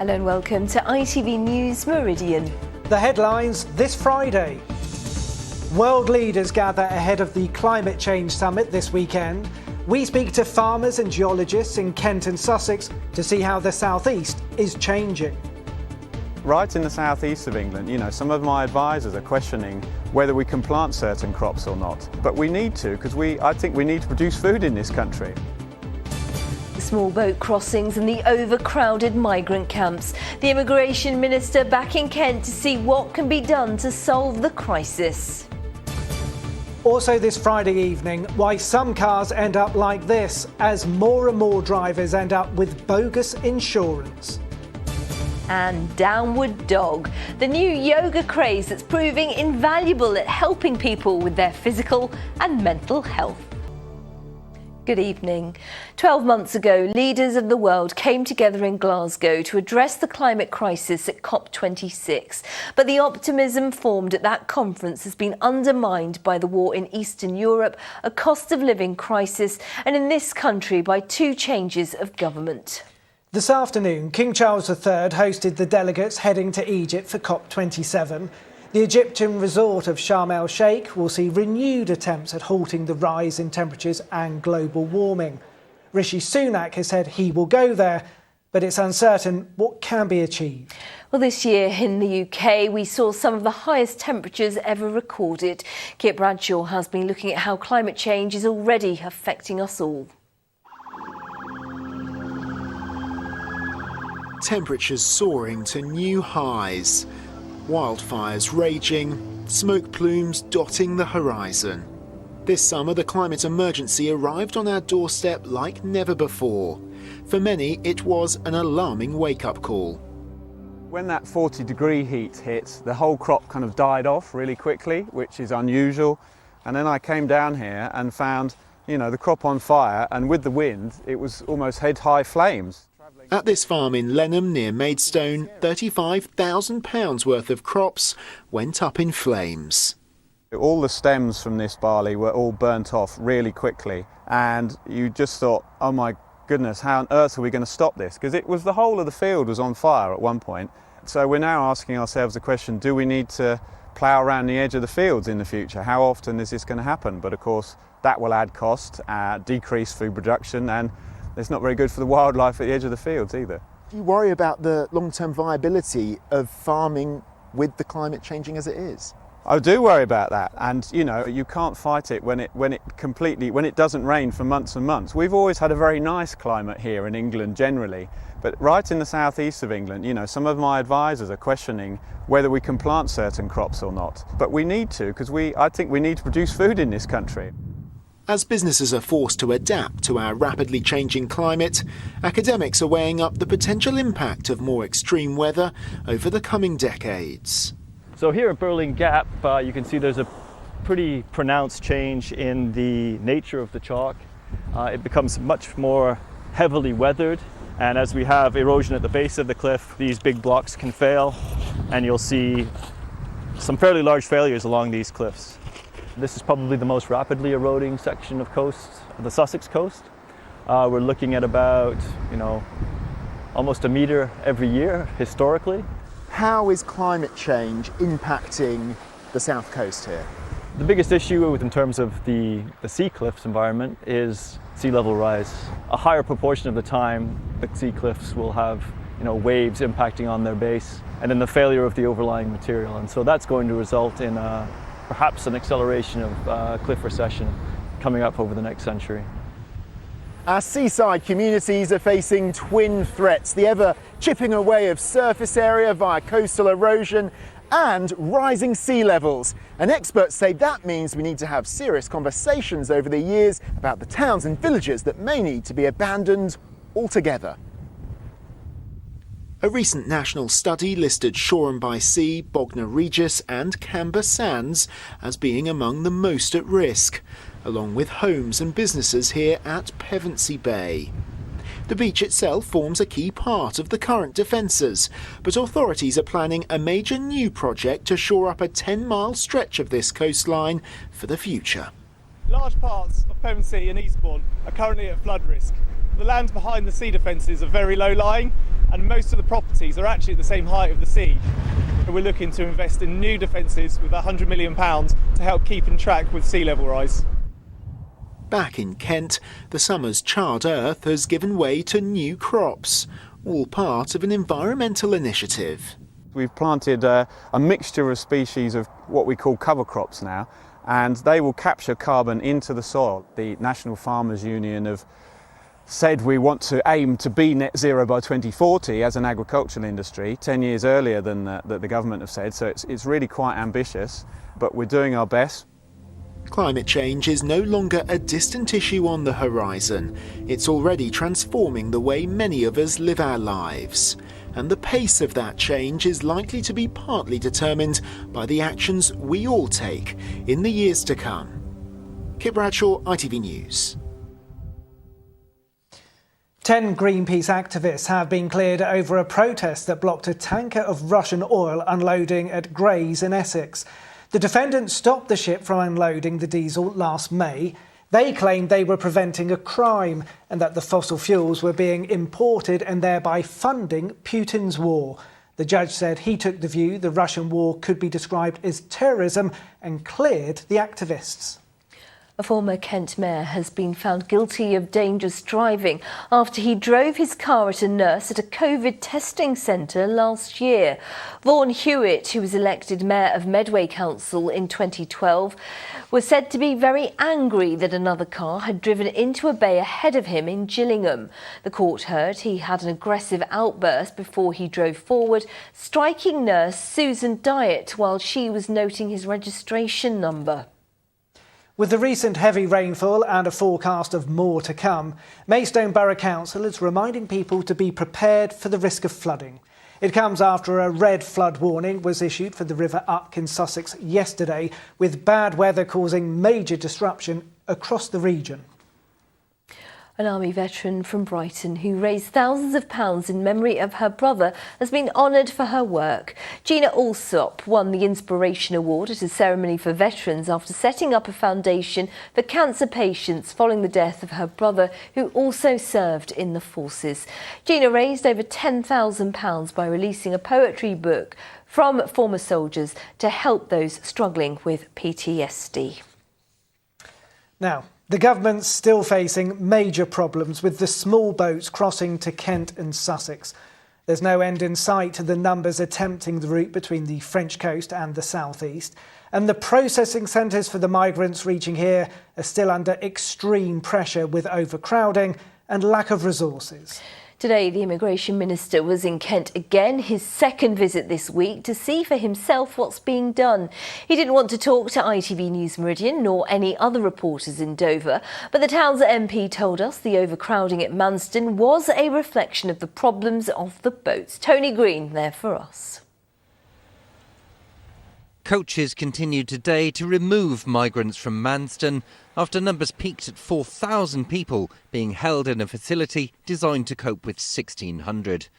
Hello and welcome to ITV News Meridian. The headlines this Friday. World leaders gather ahead of the Climate Change Summit this weekend. We speak to farmers and geologists in Kent and Sussex to see how the southeast is changing. Right in the southeast of England, some of my advisors are questioning whether we can plant certain crops or not. But we need to, because I think we need to produce food in this country. Small boat crossings and the overcrowded migrant camps. The Immigration Minister back in Kent to see what can be done to solve the crisis. Also this Friday evening, why some cars end up like this as more and more drivers end up with bogus insurance. And Downward Dog, the new yoga craze that's proving invaluable at helping people with their physical and mental health. Good evening. 12 months ago, leaders of the world came together in Glasgow to address the climate crisis at COP26. But the optimism formed at that conference has been undermined by the war in Eastern Europe, a cost of living crisis, and in this country by two changes of government. This afternoon, King Charles III hosted the delegates heading to Egypt for COP27. The Egyptian resort of Sharm el-Sheikh will see renewed attempts at halting the rise in temperatures and global warming. Rishi Sunak has said he will go there, but it's uncertain what can be achieved. Well, this year in the UK, we saw some of the highest temperatures ever recorded. Kit Bradshaw has been looking at how climate change is already affecting us all. Temperatures soaring to new highs. Wildfires raging, smoke plumes dotting the horizon. This summer, the climate emergency arrived on our doorstep like never before. For many, it was an alarming wake-up call. When that 40-degree heat hit, the whole crop kind of died off really quickly, which is unusual. And then I came down here and found, the crop on fire, and with the wind, it was almost head-high flames. At this farm in Lenham near Maidstone, £35,000 worth of crops went up in flames. All the stems from this barley were all burnt off really quickly, and you just thought, oh my goodness, how on earth are we going to stop this? Because the whole of the field was on fire at one point. So we're now asking ourselves the question, do we need to plough around the edge of the fields in the future? How often is this going to happen? But of course, that will add cost, decrease food production, and it's not very good for the wildlife at the edge of the fields either. Do you worry about the long-term viability of farming with the climate changing as it is? I do worry about that, and you can't fight it when it doesn't rain for months and months. We've always had a very nice climate here in England generally, but right in the southeast of England, some of my advisors are questioning whether we can plant certain crops or not. But we need to, because I think we need to produce food in this country. As businesses are forced to adapt to our rapidly changing climate, academics are weighing up the potential impact of more extreme weather over the coming decades. So here at Burling Gap, you can see there's a pretty pronounced change in the nature of the chalk. It becomes much more heavily weathered, and as we have erosion at the base of the cliff, these big blocks can fail, and you'll see some fairly large failures along these cliffs. This is probably the most rapidly eroding section of the Sussex coast. We're looking at about, almost a metre every year historically. How is climate change impacting the south coast here? The biggest issue in terms of the sea cliffs environment is sea level rise. A higher proportion of the time, the sea cliffs will have waves impacting on their base, and then the failure of the overlying material. And so that's going to result in perhaps an acceleration of cliff recession coming up over the next century. Our seaside communities are facing twin threats, the ever chipping away of surface area via coastal erosion and rising sea levels. And experts say that means we need to have serious conversations over the years about the towns and villages that may need to be abandoned altogether. A recent national study listed Shoreham by Sea, Bognor Regis and Camber Sands as being among the most at risk, along with homes and businesses here at Pevensey Bay. The beach itself forms a key part of the current defences, but authorities are planning a major new project to shore up a 10-mile stretch of this coastline for the future. Large parts of Pevensey and Eastbourne are currently at flood risk. The lands behind the sea defences are very low-lying, and most of the properties are actually at the same height of the sea. We're looking to invest in new defences with £100 million to help keep in track with sea level rise. Back in Kent, the summer's charred earth has given way to new crops, all part of an environmental initiative. We've planted a mixture of species of what we call cover crops now, and they will capture carbon into the soil. The National Farmers Union have said we want to aim to be net zero by 2040 as an agricultural industry, 10 years earlier than the government have said, so it's really quite ambitious, but we're doing our best. Climate change is no longer a distant issue on the horizon. It's already transforming the way many of us live our lives. And the pace of that change is likely to be partly determined by the actions we all take in the years to come. Kit Bradshaw, ITV News. 10 Greenpeace activists have been cleared over a protest that blocked a tanker of Russian oil unloading at Grays in Essex. The defendants stopped the ship from unloading the diesel last May. They claimed they were preventing a crime and that the fossil fuels were being imported and thereby funding Putin's war. The judge said he took the view the Russian war could be described as terrorism and cleared the activists. A former Kent mayor has been found guilty of dangerous driving after he drove his car at a nurse at a COVID testing centre last year. Vaughan Hewitt, who was elected mayor of Medway Council in 2012, was said to be very angry that another car had driven into a bay ahead of him in Gillingham. The court heard he had an aggressive outburst before he drove forward, striking nurse Susan Dyatt while she was noting his registration number. With the recent heavy rainfall and a forecast of more to come, Maidstone Borough Council is reminding people to be prepared for the risk of flooding. It comes after a red flood warning was issued for the River Uck in Sussex yesterday, with bad weather causing major disruption across the region. An army veteran from Brighton who raised thousands of pounds in memory of her brother has been honoured for her work. Gina Alsop won the Inspiration Award at a ceremony for veterans after setting up a foundation for cancer patients following the death of her brother, who also served in the forces. Gina raised over £10,000 by releasing a poetry book from former soldiers to help those struggling with PTSD. Now, the government's still facing major problems with the small boats crossing to Kent and Sussex. There's no end in sight to the numbers attempting the route between the French coast and the southeast. And the processing centres for the migrants reaching here are still under extreme pressure with overcrowding and lack of resources. Today, the Immigration Minister was in Kent again, his second visit this week, to see for himself what's being done. He didn't want to talk to ITV News Meridian nor any other reporters in Dover, but the town's MP told us the overcrowding at Manston was a reflection of the problems of the boats. Tony Green there for us. Coaches continued today to remove migrants from Manston after numbers peaked at 4,000 people being held in a facility designed to cope with 1,600.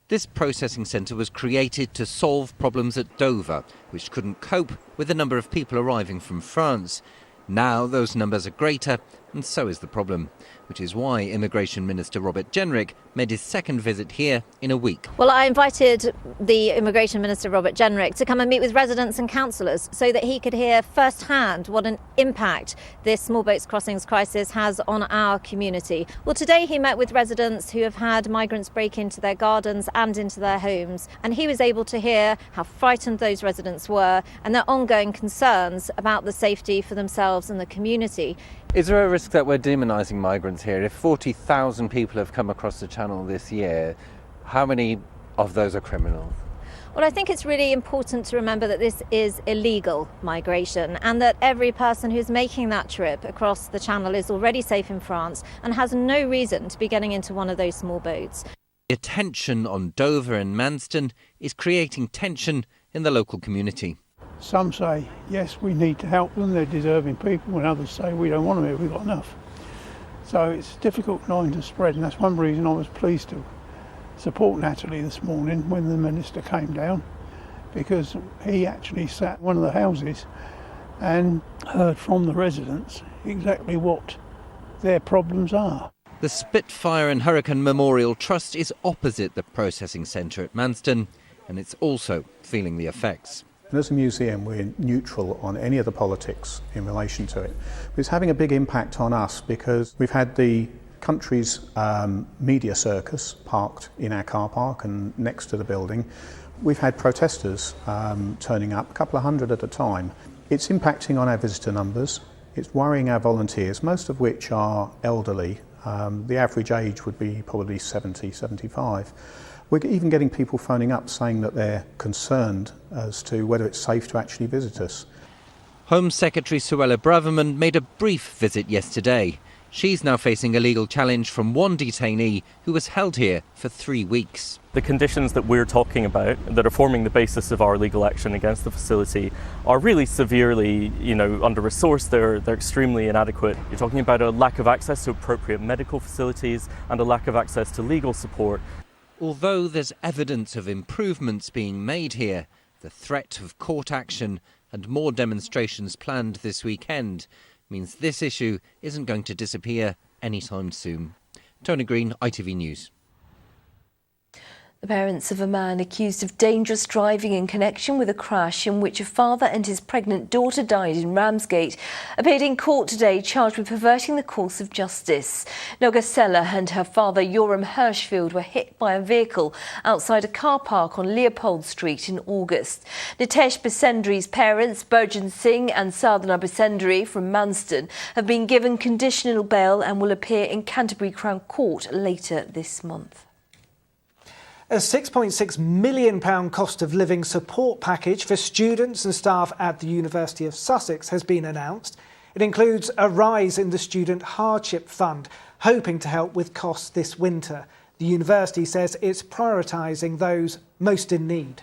This processing centre was created to solve problems at Dover, which couldn't cope with the number of people arriving from France. Now those numbers are greater, and so is the problem, which is why Immigration Minister Robert Jenrick made his second visit here in a week. Well, I invited the Immigration Minister Robert Jenrick to come and meet with residents and councillors so that he could hear firsthand what an impact this small boats crossings crisis has on our community. Well, today he met with residents who have had migrants break into their gardens and into their homes, and he was able to hear how frightened those residents were and their ongoing concerns about the safety for themselves and the community. Is there a risk that we're demonising migrants here? If 40,000 people have come across the channel this year, how many of those are criminals? Well, I think it's really important to remember that this is illegal migration and that every person who's making that trip across the channel is already safe in France and has no reason to be getting into one of those small boats. The tension on Dover and Manston is creating tension in the local community. Some say, yes, we need to help them, they're deserving people, and others say we don't want them here, we've got enough. So it's a difficult line to spread, and that's one reason I was pleased to support Natalie this morning when the Minister came down, because he actually sat in one of the houses and heard from the residents exactly what their problems are. The Spitfire and Hurricane Memorial Trust is opposite the processing centre at Manston, and it's also feeling the effects. And as a museum, we're neutral on any of the politics in relation to it. But it's having a big impact on us because we've had the country's media circus parked in our car park and next to the building. We've had protesters turning up, a couple of hundred at a time. It's impacting on our visitor numbers. It's worrying our volunteers, most of which are elderly. The average age would be probably 70, 75. We're even getting people phoning up saying that they're concerned as to whether it's safe to actually visit us. Home Secretary Suella Braverman made a brief visit yesterday. She's now facing a legal challenge from one detainee who was held here for 3 weeks. The conditions that we're talking about that are forming the basis of our legal action against the facility are really severely, under-resourced. They're extremely inadequate. You're talking about a lack of access to appropriate medical facilities and a lack of access to legal support. Although there's evidence of improvements being made here, the threat of court action and more demonstrations planned this weekend means this issue isn't going to disappear anytime soon. Tony Green, ITV News. The parents of a man accused of dangerous driving in connection with a crash in which a father and his pregnant daughter died in Ramsgate appeared in court today, charged with perverting the course of justice. Noga Sella and her father, Yoram Hirschfield, were hit by a vehicle outside a car park on Leopold Street in August. Nitesh Basendri's parents, Burjan Singh and Sadhana Basendri from Manston, have been given conditional bail and will appear in Canterbury Crown Court later this month. A £6.6 million cost of living support package for students and staff at the University of Sussex has been announced. It includes a rise in the Student Hardship Fund, hoping to help with costs this winter. The university says it's prioritising those most in need.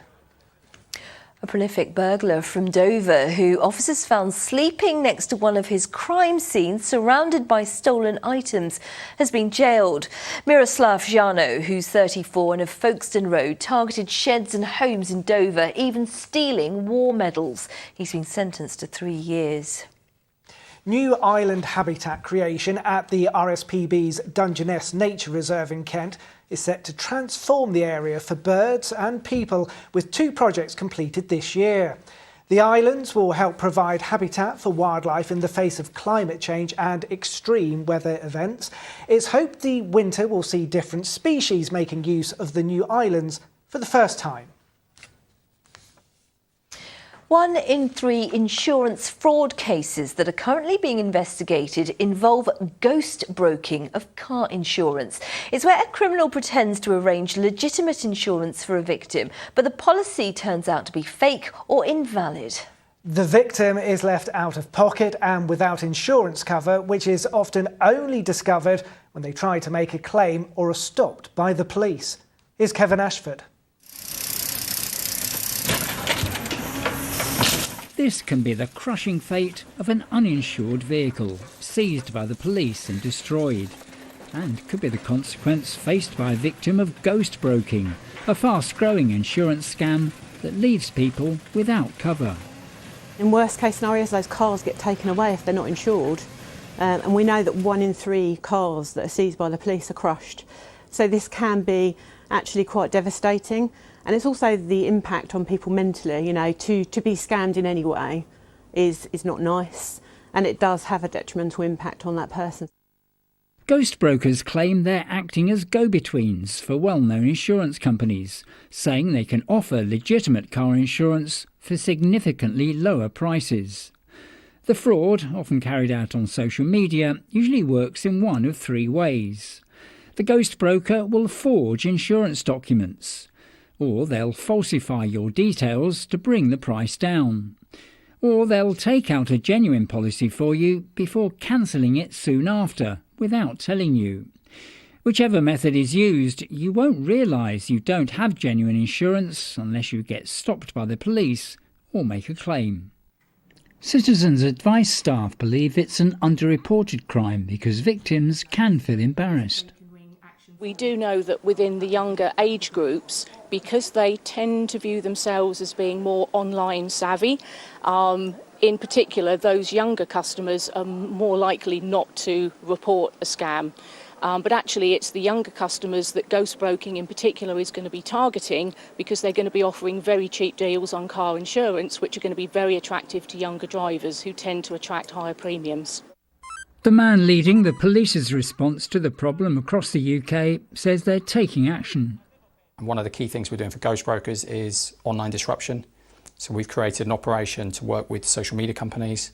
A prolific burglar from Dover, who officers found sleeping next to one of his crime scenes surrounded by stolen items, has been jailed. Miroslav Jano, who's 34 and of Folkestone Road, targeted sheds and homes in Dover, even stealing war medals. He's been sentenced to 3 years. New island habitat creation at the RSPB's Dungeness Nature Reserve in Kent is set to transform the area for birds and people, with 2 projects completed this year. The islands will help provide habitat for wildlife in the face of climate change and extreme weather events. It's hoped the winter will see different species making use of the new islands for the first time. 1 in 3 insurance fraud cases that are currently being investigated involve ghost broking of car insurance. It's where a criminal pretends to arrange legitimate insurance for a victim, but the policy turns out to be fake or invalid. The victim is left out of pocket and without insurance cover, which is often only discovered when they try to make a claim or are stopped by the police. Here's Kevin Ashford. This can be the crushing fate of an uninsured vehicle, seized by the police and destroyed. And could be the consequence faced by a victim of ghost broking, a fast-growing insurance scam that leaves people without cover. In worst case scenarios, those cars get taken away if they're not insured. And we know that 1 in 3 cars that are seized by the police are crushed. So this can be actually quite devastating. And it's also the impact on people mentally, to be scammed in any way is not nice. And it does have a detrimental impact on that person. Ghost brokers claim they're acting as go-betweens for well-known insurance companies, saying they can offer legitimate car insurance for significantly lower prices. The fraud, often carried out on social media, usually works in one of 3 ways. The ghost broker will forge insurance documents, or they'll falsify your details to bring the price down, or they'll take out a genuine policy for you before cancelling it soon after, without telling you. Whichever method is used, you won't realise you don't have genuine insurance unless you get stopped by the police or make a claim. Citizens Advice staff believe it's an underreported crime because victims can feel embarrassed. We do know that within the younger age groups, because they tend to view themselves as being more online savvy, in particular those younger customers are more likely not to report a scam. But actually it's the younger customers that ghost broking in particular is going to be targeting, because they're going to be offering very cheap deals on car insurance, which are going to be very attractive to younger drivers who tend to attract higher premiums. The man leading the police's response to the problem across the UK says they're taking action. One of the key things we're doing for ghost brokers is online disruption. So we've created an operation to work with social media companies,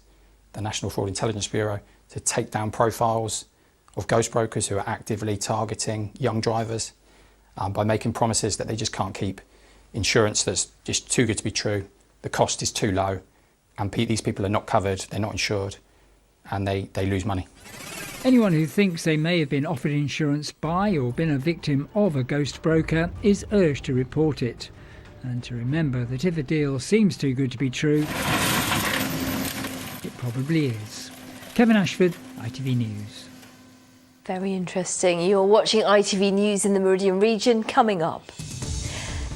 the National Fraud Intelligence Bureau, to take down profiles of ghost brokers who are actively targeting young drivers by making promises that they just can't keep, insurance that's just too good to be true, the cost is too low, and these people are not covered, they're not insured, and they lose money. Anyone who thinks they may have been offered insurance by or been a victim of a ghost broker is urged to report it. And to remember that if a deal seems too good to be true, it probably is. Kevin Ashford, ITV News. Very interesting. You're watching ITV News in the Meridian region. Coming up.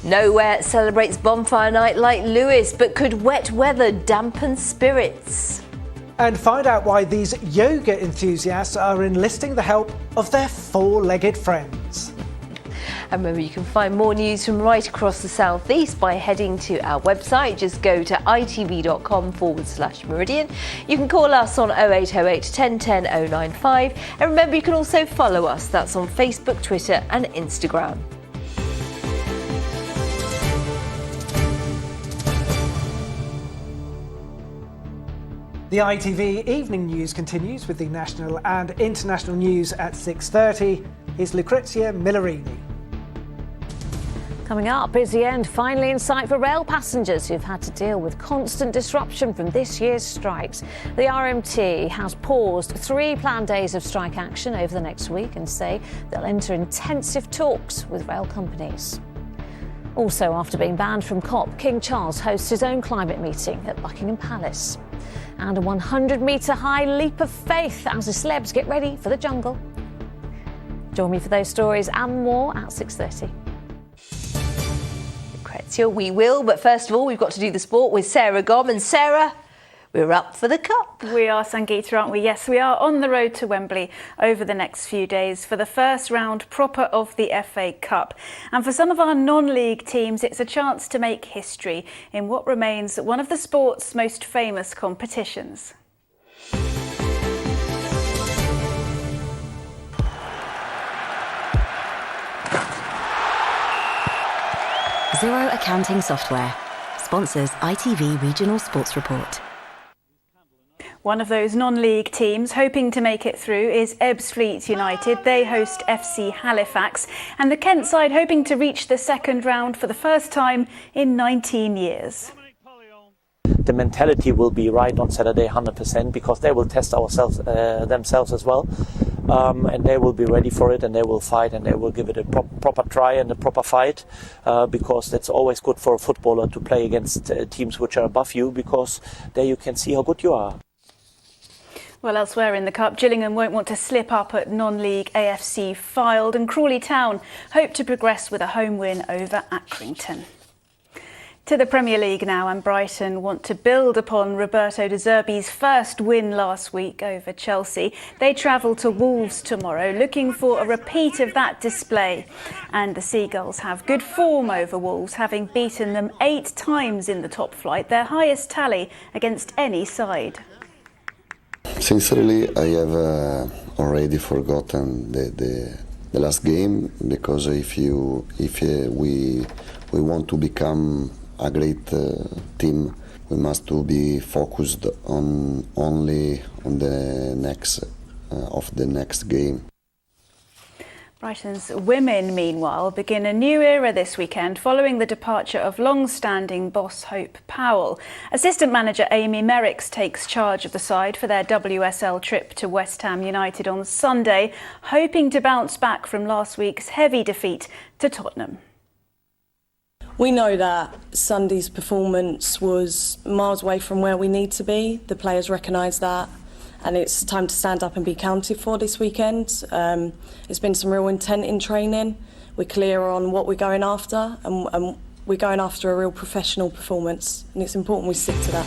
Nowhere celebrates Bonfire Night like Lewis, but could wet weather dampen spirits? And find out why these yoga enthusiasts are enlisting the help of their four-legged friends. And remember, you can find more news from right across the southeast by heading to our website. Just go to itv.com/Meridian. You can call us on 0808 1010 095. And remember, you can also follow us. That's on Facebook, Twitter and Instagram. The ITV Evening News continues with the national and international news at 6:30. Here's Lucrezia Millarini. Coming up, busy end finally in sight for rail passengers who've had to deal with constant disruption from this year's strikes. The RMT has paused 3 planned days of strike action over the next week and say they'll enter intensive talks with rail companies. Also, after being banned from COP, King Charles hosts his own climate meeting at Buckingham Palace. And a 100-metre high leap of faith as the celebs get ready for the jungle. Join me for those stories and more at 6:30. We will, but first of all, we've got to do the sport with Sarah Gomm. And Sarah, we're up for the Cup. We are, Sangeeta, aren't we? Yes, we are on the road to Wembley over the next few days for the first round proper of the FA Cup. And for some of our non-league teams, it's a chance to make history in what remains one of the sport's most famous competitions. Zero Accounting Software sponsors ITV Regional Sports Report. One of those non-league teams hoping to make it through is Ebbsfleet United. They host FC Halifax, and the Kent side hoping to reach the second round for the first time in 19 years. The mentality will be right on Saturday 100% because they will test themselves as well. And they will be ready for it, and they will fight, and they will give it a proper try and a proper fight, because that's always good for a footballer to play against teams which are above you, because there you can see how good you are. Well, elsewhere in the Cup, Gillingham won't want to slip up at non-league AFC Fylde, and Crawley Town hope to progress with a home win over Accrington. To the Premier League now, and Brighton want to build upon Roberto De Zerbi's first win last week over Chelsea. They travel to Wolves tomorrow, looking for a repeat of that display. And the Seagulls have good form over Wolves, having beaten them 8 times in the top flight, their highest tally against any side. Sincerely, I have already forgotten the last game, because if we want to become a great team, we must to be focused only on the next game. Brighton's women, meanwhile, begin a new era this weekend following the departure of long-standing boss Hope Powell. Assistant manager Amy Merricks takes charge of the side for their WSL trip to West Ham United on Sunday, hoping to bounce back from last week's heavy defeat to Tottenham. We know that Sunday's performance was miles away from where we need to be. The players recognise that, and it's time to stand up and be counted for this weekend. There's been some real intent in training. We're clear on what we're going after, and we're going after a real professional performance, and it's important we stick to that.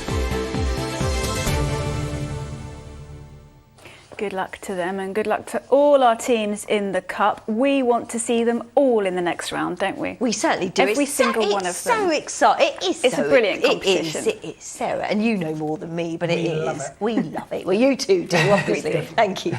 Good luck to them and good luck to all our teams in the Cup. We want to see them all in the next round, don't we? We certainly do. Every single one of them. So exciting. It's a brilliant competition. It is, Sarah, and you know more than me, but we love it. Well, you two do, obviously. Thank you.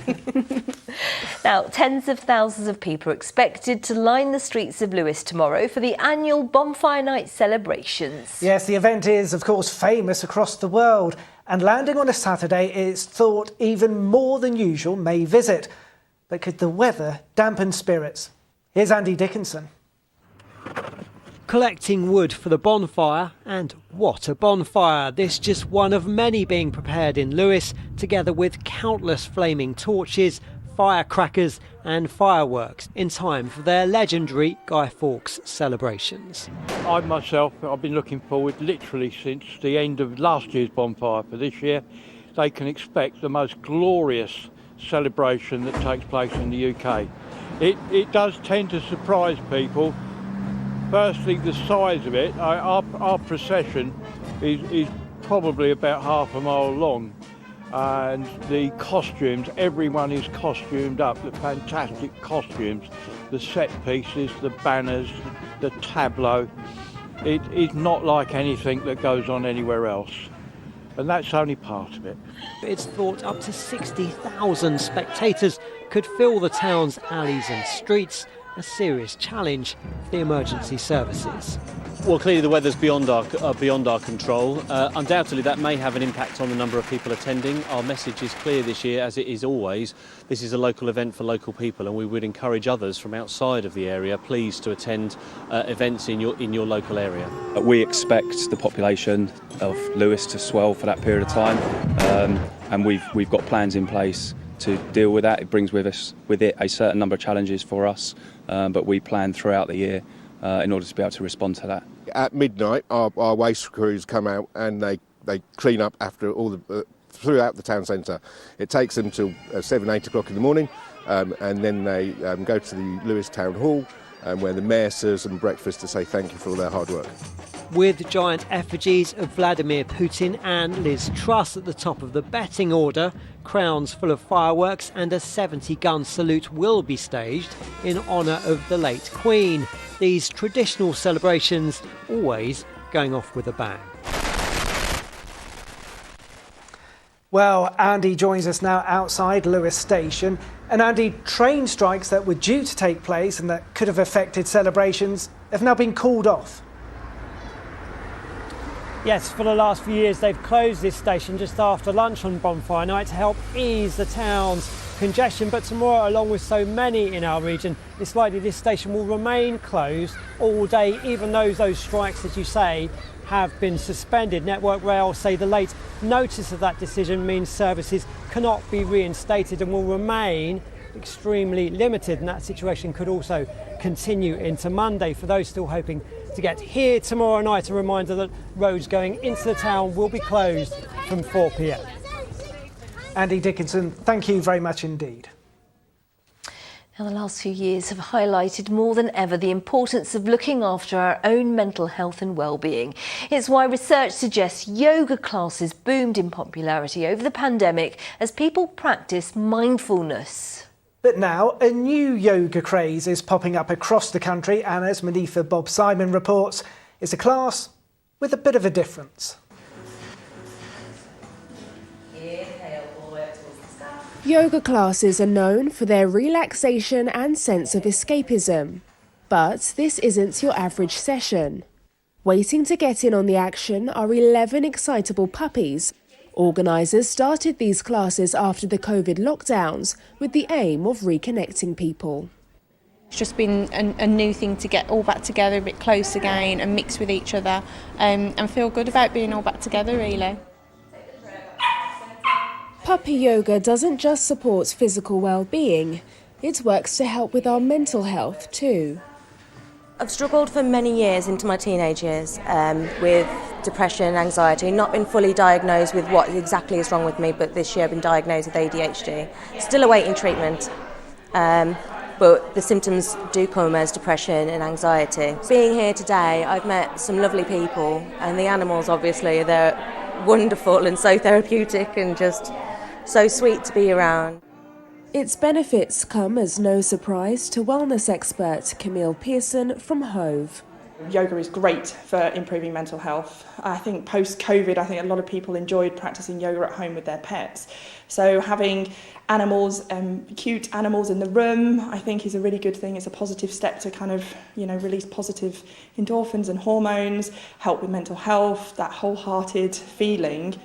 Now, tens of thousands of people are expected to line the streets of Lewes tomorrow for the annual Bonfire Night celebrations. Yes, the event is, of course, famous across the world. And landing on a Saturday is thought even more than usual may visit. But could the weather dampen spirits? Here's Andy Dickinson. Collecting wood for the bonfire, and what a bonfire. This just one of many being prepared in Lewes, together with countless flaming torches, firecrackers and fireworks in time for their legendary Guy Fawkes celebrations. I myself, I've been looking forward literally since the end of last year's bonfire for this year. They can expect the most glorious celebration that takes place in the UK. It does tend to surprise people. Firstly, the size of it. Our procession is probably about half a mile long. And the costumes, everyone is costumed up, the fantastic costumes, the set pieces, the banners, the tableau. It is not like anything that goes on anywhere else. And that's only part of it. It's thought up to 60,000 spectators could fill the town's alleys and streets, a serious challenge for the emergency services. Well, clearly the weather's beyond our control. Undoubtedly that may have an impact on the number of people attending. Our message is clear this year, as it is always. This is a local event for local people, and we would encourage others from outside of the area, please, to attend events in your local area. We expect the population of Lewes to swell for that period of time, and we've got plans in place to deal with that. It brings with it a certain number of challenges for us, but we plan throughout the year in order to be able to respond to that. At midnight, our waste crews come out and they clean up after all the throughout the town centre. It takes them till 7, 8 o'clock in the morning, and then they go to the Lewes Town Hall, where the mayor serves them breakfast to say thank you for all their hard work. With giant effigies of Vladimir Putin and Liz Truss at the top of the betting order, crowns full of fireworks and a 70-gun salute will be staged in honour of the late Queen. These traditional celebrations always going off with a bang. Well, Andy joins us now outside Lewes Station. And Andy, train strikes that were due to take place and that could have affected celebrations have now been called off. Yes, for the last few years they've closed this station just after lunch on Bonfire Night to help ease the town's congestion, but tomorrow, along with so many in our region, it's likely this station will remain closed all day, even though those strikes, as you say, have been suspended. Network Rail say the late notice of that decision means services cannot be reinstated and will remain extremely limited, and that situation could also continue into Monday. For those still hoping to get here tomorrow night, a reminder that roads going into the town will be closed from 4 p.m. Andy Dickinson, thank you very much indeed. Now, the last few years have highlighted more than ever the importance of looking after our own mental health and well-being. It's why research suggests yoga classes boomed in popularity over the pandemic as people practice mindfulness. But now a new yoga craze is popping up across the country, and as Manifa Bob Simon reports, it's a class with a bit of a difference. Yoga classes are known for their relaxation and sense of escapism. But this isn't your average session. Waiting to get in on the action are 11 excitable puppies. Organisers started these classes after the COVID lockdowns with the aim of reconnecting people. It's just been a new thing to get all back together, a bit close again and mix with each other and feel good about being all back together, really. Puppy yoga doesn't just support physical well-being, it works to help with our mental health too. I've struggled for many years into my teenage years with depression, anxiety, not been fully diagnosed with what exactly is wrong with me, but this year I've been diagnosed with ADHD. Still awaiting treatment, but the symptoms do come as depression and anxiety. Being here today, I've met some lovely people, and the animals obviously, they're wonderful and so therapeutic and just so sweet to be around. Its benefits come as no surprise to wellness expert Camille Pearson from Hove. Yoga is great for improving mental health. I think post-COVID, I think a lot of people enjoyed practicing yoga at home with their pets. So having animals, cute animals in the room, I think is a really good thing. It's a positive step to kind of, release positive endorphins and hormones, help with mental health, that wholehearted feeling.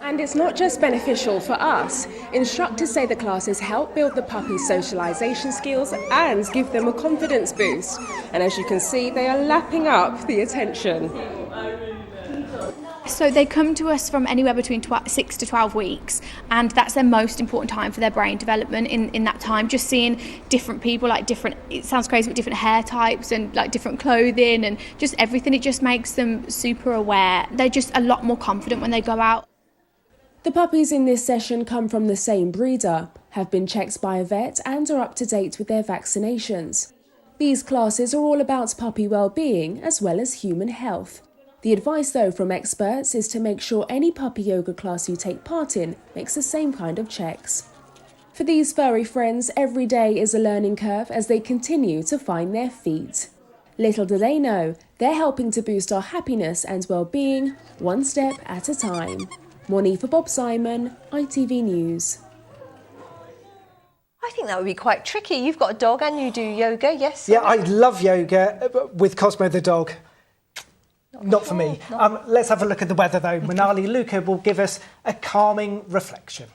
And it's not just beneficial for us. Instructors say the classes help build the puppy's socialisation skills and give them a confidence boost. And as you can see, they are lapping up the attention. So they come to us from anywhere between 6 to 12 weeks, and that's their most important time for their brain development in that time. Just seeing different people, like it sounds crazy, but different hair types and like different clothing and just everything, it just makes them super aware. They're just a lot more confident when they go out. The puppies in this session come from the same breeder, have been checked by a vet and are up to date with their vaccinations. These classes are all about puppy well-being as well as human health. The advice though from experts is to make sure any puppy yoga class you take part in makes the same kind of checks. For these furry friends, every day is a learning curve as they continue to find their feet. Little do they know, they're helping to boost our happiness and well-being one step at a time. Moni for Bob Simon, ITV News. I think that would be quite tricky. You've got a dog and you do yoga, yes? Yeah, I love yoga with Cosmo the dog. Not for me. Let's have a look at the weather though. Manali Luca will give us a calming reflection.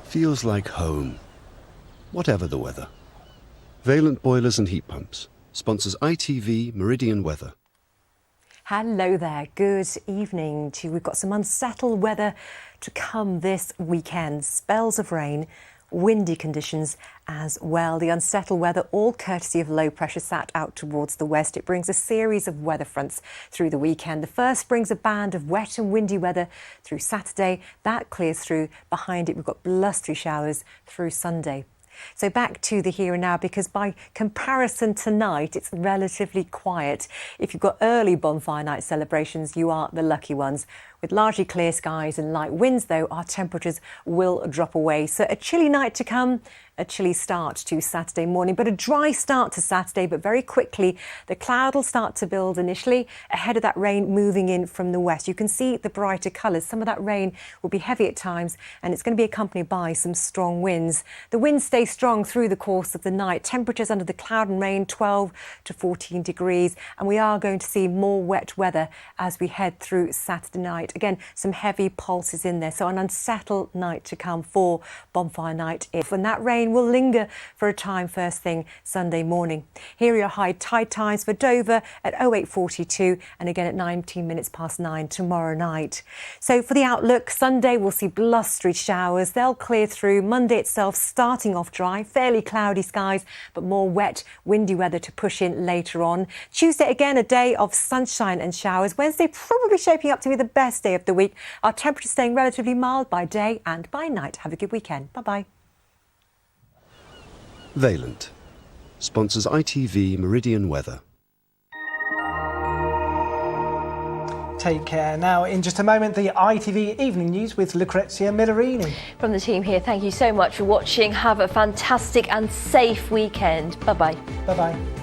Feels like home, whatever the weather. Valent Boilers and Heat Pumps sponsors ITV Meridian Weather. Hello there, good evening to you. We've got some unsettled weather to come this weekend. Spells of rain, windy conditions as well. The unsettled weather, all courtesy of low pressure sat out towards the west. It brings a series of weather fronts through the weekend. The first brings a band of wet and windy weather through Saturday. That clears through. Behind it, we've got blustery showers through Sunday. So back to the here and now, because by comparison tonight, it's relatively quiet. If you've got early bonfire night celebrations, you are the lucky ones. With largely clear skies and light winds, though, our temperatures will drop away. So a chilly night to come, a chilly start to Saturday morning, but a dry start to Saturday. But very quickly, the cloud will start to build initially ahead of that rain moving in from the west. You can see the brighter colours. Some of that rain will be heavy at times, and it's going to be accompanied by some strong winds. The winds stay strong through the course of the night. Temperatures under the cloud and rain 12 to 14 degrees, and we are going to see more wet weather as we head through Saturday night. Again, some heavy pulses in there, so an unsettled night to come for bonfire night. And that rain will linger for a time first thing Sunday morning. Here are your high tide times for Dover at 08:42 and again at 19 minutes past 9 tomorrow night. So for the outlook, Sunday we'll see blustery showers. They'll clear through. Monday itself starting off dry, fairly cloudy skies, but more wet, windy weather to push in later on. Tuesday again, a day of sunshine and showers. Wednesday probably shaping up to be the best day of the week. Our temperatures staying relatively mild by day and by night. Have a good weekend. Bye-bye. Valent sponsors ITV Meridian Weather. Take care. Now, in just a moment, the ITV Evening News with Lucrezia Millarini. From the team here, thank you so much for watching. Have a fantastic and safe weekend. Bye-bye. Bye-bye.